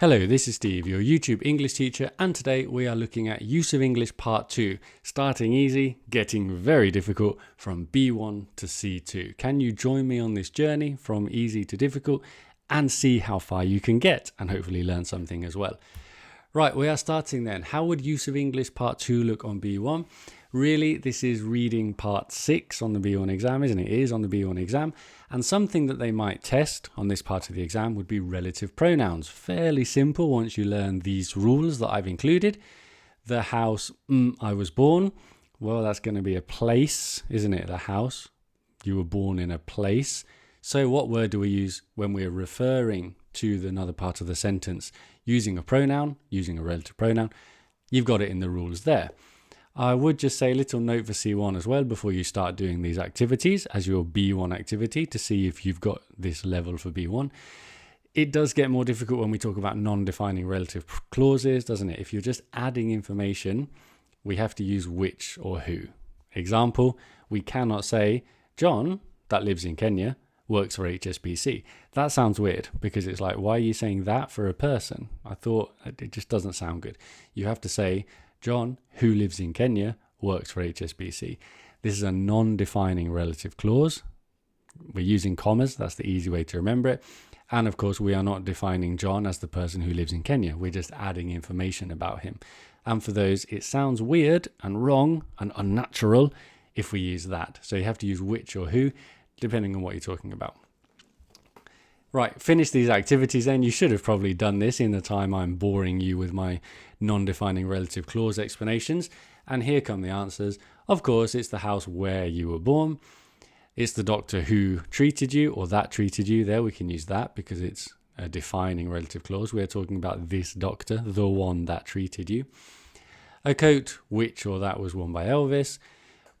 Hello, this is Steve, your YouTube English teacher, and today we are looking at Use of English Part 2, starting easy, getting very difficult from B1 to C2. Can you join me on this journey from easy to difficult and see how far you can get and hopefully learn something as well? Right, we are starting then. How would Use of English Part 2 look on B1? Really, this is reading Part 6 on the B1 exam, isn't it? It is on the B1 exam. And something that they might test on this part of the exam would be relative pronouns. Fairly simple once you learn these rules that I've included. The house, I was born. Well, that's going to be a place, isn't it? The house. You were born in a place. So what word do we use when we're referring to another part of the sentence? Using a pronoun, using a relative pronoun. You've got it in the rules there. I would just say a little note for C1 as well before you start doing these activities as your B1 activity to see if you've got this level for B1. It does get more difficult when we talk about non-defining relative clauses, doesn't it? If you're just adding information, we have to use which or who. Example, we cannot say, John, that lives in Kenya, works for HSBC. That sounds weird because it's like, why are you saying that for a person? I thought it just doesn't sound good. You have to say, John, who lives in Kenya, works for HSBC. This is a non-defining relative clause. We're using commas. That's the easy way to remember it. And of course, we are not defining John as the person who lives in Kenya. We're just adding information about him. And for those, it sounds weird and wrong and unnatural if we use that. So you have to use which or who, depending on what you're talking about. Right, finish these activities then. You should have probably done this in the time I'm boring you with my non-defining relative clause explanations. And here come the answers. Of course, it's the house where you were born. It's the doctor who treated you or that treated you. There we can use that because it's a defining relative clause. We're talking about this doctor, the one that treated you. A coat which or that was worn by Elvis.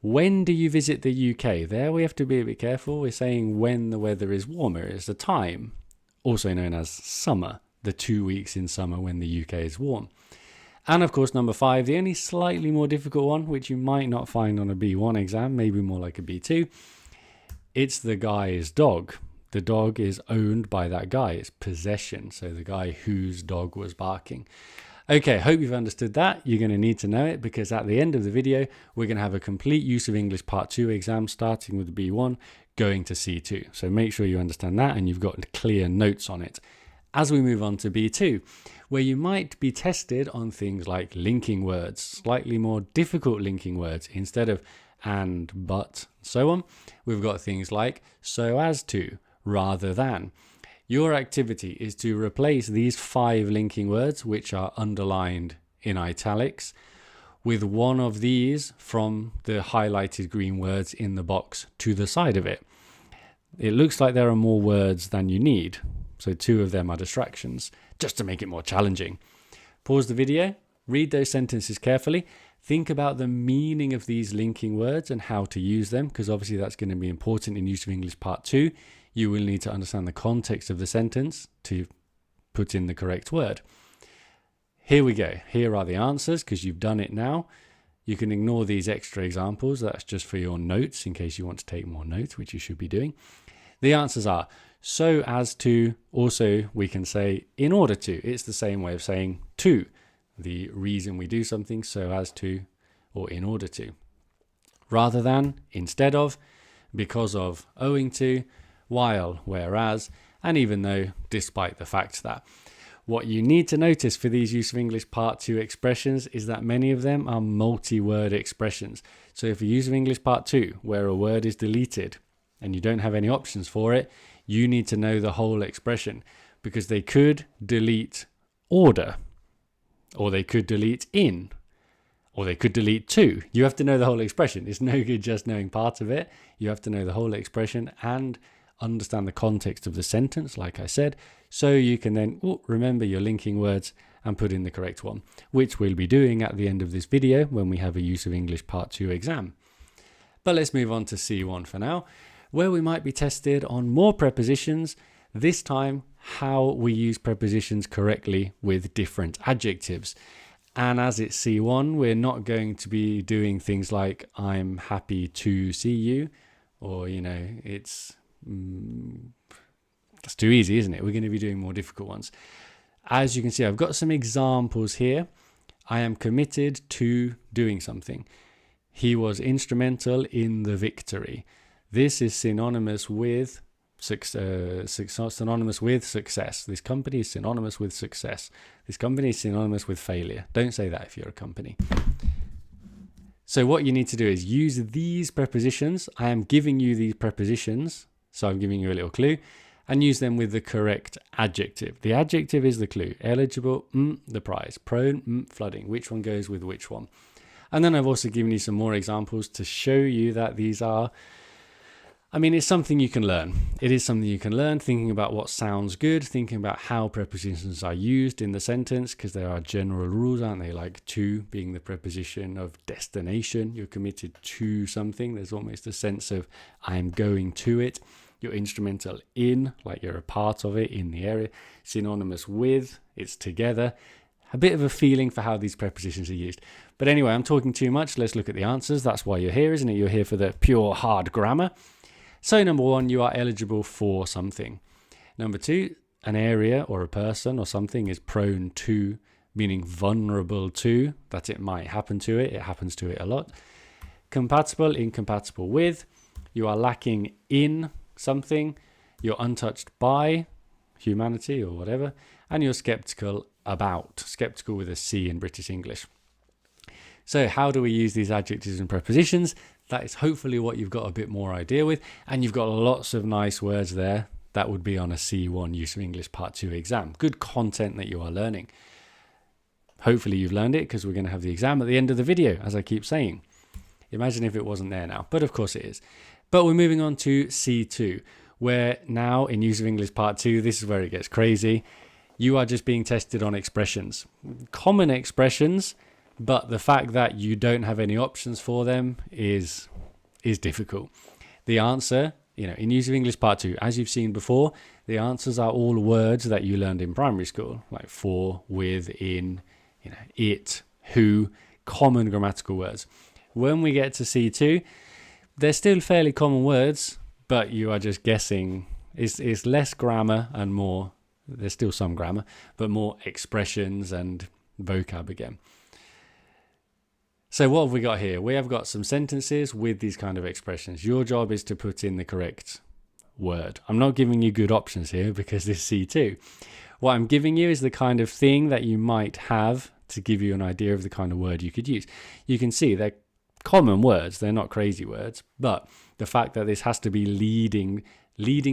When do you visit the UK? There we have to be a bit careful. We're saying when the weather is warmer. It's the time, also known as summer, the 2 weeks in summer when the UK is warm. And of course, number 5, the only slightly more difficult one, which you might not find on a B1 exam, maybe more like a B2. It's the guy's dog. The dog is owned by that guy. It's possession. So the guy whose dog was barking. Okay, hope you've understood that. You're going to need to know it because at the end of the video, we're going to have a complete Use of English Part 2 exam starting with B1, going to C2. So make sure you understand that and you've got clear notes on it. As we move on to B2, where you might be tested on things like linking words, slightly more difficult linking words instead of and, but, so on. We've got things like so as to, rather than. Your activity is to replace these 5 linking words, which are underlined in italics, with one of these from the highlighted green words in the box to the side of it. It looks like there are more words than you need, so 2 of them are distractions, just to make it more challenging. Pause the video, read those sentences carefully, think about the meaning of these linking words and how to use them, because obviously that's going to be important in Use of English Part 2. You will need to understand the context of the sentence to put in the correct word. Here we go. Here are the answers because you've done it now. You can ignore these extra examples. That's just for your notes in case you want to take more notes, which you should be doing. The answers are so as to. Also, we can say in order to. It's the same way of saying to. The reason we do something, so as to, or in order to. Rather than, instead of, because of, owing to, while, whereas, and even though, despite the fact that. What you need to notice for these Use of English Part 2 expressions is that many of them are multi-word expressions. So if you use of English Part 2, where a word is deleted and you don't have any options for it, you need to know the whole expression because they could delete order, or they could delete in, or they could delete to. You have to know the whole expression. It's no good just knowing part of it. You have to know the whole expression and understand the context of the sentence, like I said, so you can then remember your linking words and put in the correct one, which we'll be doing at the end of this video when we have a Use of English Part 2 exam. But let's move on to C1 for now, where we might be tested on more prepositions, this time how we use prepositions correctly with different adjectives. And as it's C1, we're not going to be doing things like I'm happy to see you, or, it's that's too easy, isn't it? We're going to be doing more difficult ones. as you can see, I've got some examples here. I am committed to doing something. He was instrumental in the victory. This is synonymous with synonymous with success. This company is synonymous with success. This company is synonymous with failure. Don't say that if you're a company. So what you need to do is use these prepositions. I am giving you these prepositions, so I'm giving you a little clue, and use them with the correct adjective. The adjective is the clue. Eligible, the prize. Prone, flooding. Which one goes with which one? And then I've also given you some more examples to show you that these are, it's something you can learn. It is something you can learn, thinking about what sounds good, thinking about how prepositions are used in the sentence, because there are general rules, aren't they? Like to being the preposition of destination. You're committed to something. There's almost a sense of I'm going to it. You're instrumental in, like you're a part of it in the area. Synonymous with, it's together. A bit of a feeling for how these prepositions are used. But anyway, I'm talking too much. Let's look at the answers. That's why you're here, isn't it? You're here for the pure hard grammar. So number one, you are eligible for something. Number two, an area or a person or something is prone to, meaning vulnerable to, that it might happen to it. It happens to it a lot. Compatible, incompatible with. You are lacking in something. You're untouched by humanity or whatever. And you're skeptical about. Skeptical with a C in British English. So how do we use these adjectives and prepositions? That is hopefully what you've got a bit more idea with. And you've got lots of nice words there. That would be on a C1 Use of English Part 2 exam. Good content that you are learning. Hopefully you've learned it, because we're going to have the exam at the end of the video, as I keep saying. Imagine if it wasn't there now. But of course it is. But we're moving on to C2, where now in Use of English Part 2, this is where it gets crazy. You are just being tested on expressions. Common expressions, but the fact that you don't have any options for them is difficult. The answer, in Use of English Part 2, as you've seen before, the answers are all words that you learned in primary school, like for, with, in, it, who, common grammatical words. When we get to C2, they're still fairly common words, but you are just guessing. It's less grammar and more, there's still some grammar, but more expressions and vocab again. So what have we got here? We have got some sentences with these kind of expressions. Your job is to put in the correct word. I'm not giving you good options here because this is C2. What I'm giving you is the kind of thing that you might have to give you an idea of the kind of word you could use. You can see they're common words. They're not crazy words. But the fact that this has to be leading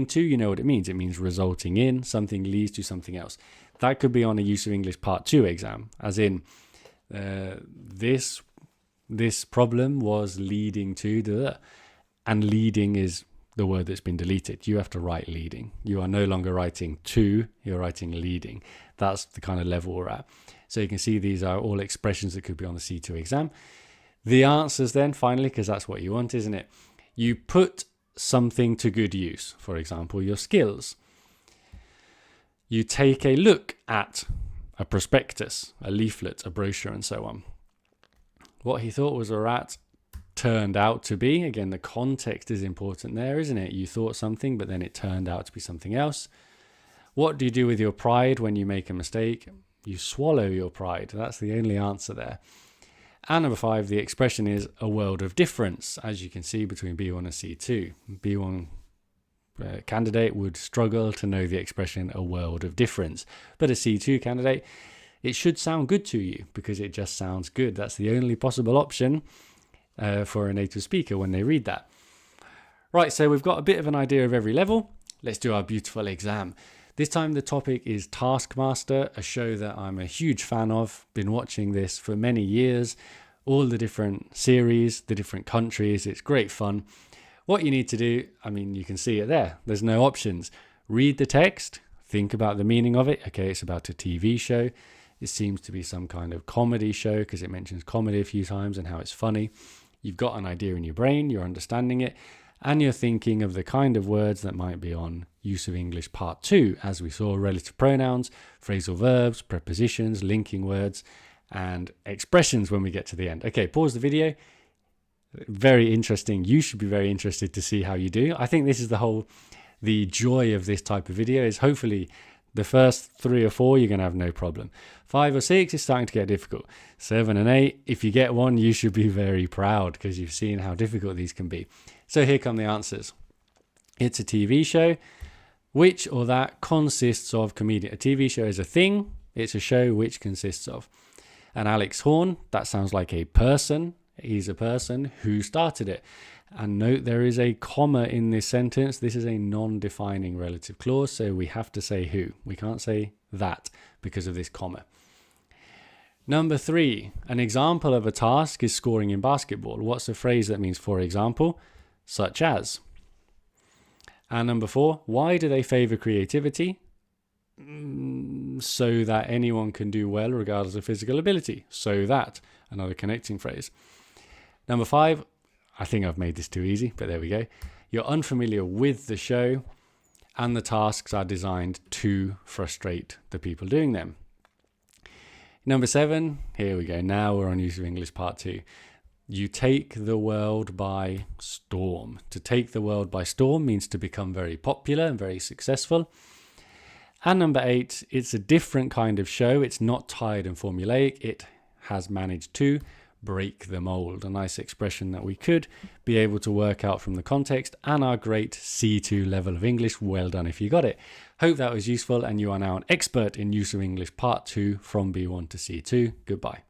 to, you know what it means. It means resulting in, something leads to something else. That could be on a Use of English Part 2 exam, as in this problem was leading to and leading is the word that's been deleted. You have to write leading. You are no longer writing to, you're writing leading. That's the kind of level we're at. So you can see these are all expressions that could be on the C2 exam. The answers then, finally, because that's what you want, isn't it? You put something to good use. For example, your skills. You take a look at a prospectus, a leaflet, a brochure, and so on. What he thought was a rat turned out to be, again, the context is important there, isn't it? You thought something, but then it turned out to be something else. What do you do with your pride when you make a mistake? You swallow your pride. That's the only answer there. And number 5, the expression is a world of difference, as you can see between B1 and C2. B1 candidate would struggle to know the expression a world of difference. But a C2 candidate, it should sound good to you because it just sounds good. That's the only possible option for a native speaker when they read that. Right, so we've got a bit of an idea of every level. Let's do our beautiful exam. This time the topic is Taskmaster, a show that I'm a huge fan of. Been watching this for many years. All the different series, the different countries. It's great fun. What you need to do, you can see it there. There's no options. Read the text. Think about the meaning of it. Okay, it's about a TV show. It seems to be some kind of comedy show because it mentions comedy a few times and how it's funny. You've got an idea in your brain. You're understanding it. And you're thinking of the kind of words that might be on Use of English Part 2, as we saw relative pronouns, phrasal verbs, prepositions, linking words, and expressions when we get to the end. Okay, pause the video. Very interesting. You should be very interested to see how you do. I think this is the joy of this type of video is hopefully The first 3 or 4, you're going to have no problem. 5 or 6 is starting to get difficult. 7 and 8, if you get one, you should be very proud because you've seen how difficult these can be. So here come the answers. It's a TV show. Which or that consists of comedian. A TV show is a thing. It's a show which consists of. And Alex Horn, that sounds like a person. He's a person who started it. And note there is a comma in this sentence. This is a non-defining relative clause, so we have to say who. We can't say that because of this comma. Number 3, an example of a task is scoring in basketball. What's a phrase that means for example? Such as. And number 4, why do they favor creativity? So that anyone can do well regardless of physical ability. So that, another connecting phrase. Number 5, I think I've made this too easy, but there we go. You're unfamiliar with the show and the tasks are designed to frustrate the people doing them. Number 7, here we go. Now we're on use of English part 2. You take the world by storm. To take the world by storm means to become very popular and very successful. And number 8, it's a different kind of show. It's not tired and formulaic. It has managed to break the mold. A nice expression that we could be able to work out from the context and our great C2 level of English. Well done if you got it. Hope that was useful and you are now an expert in use of English part 2 from B1 to C2. Goodbye.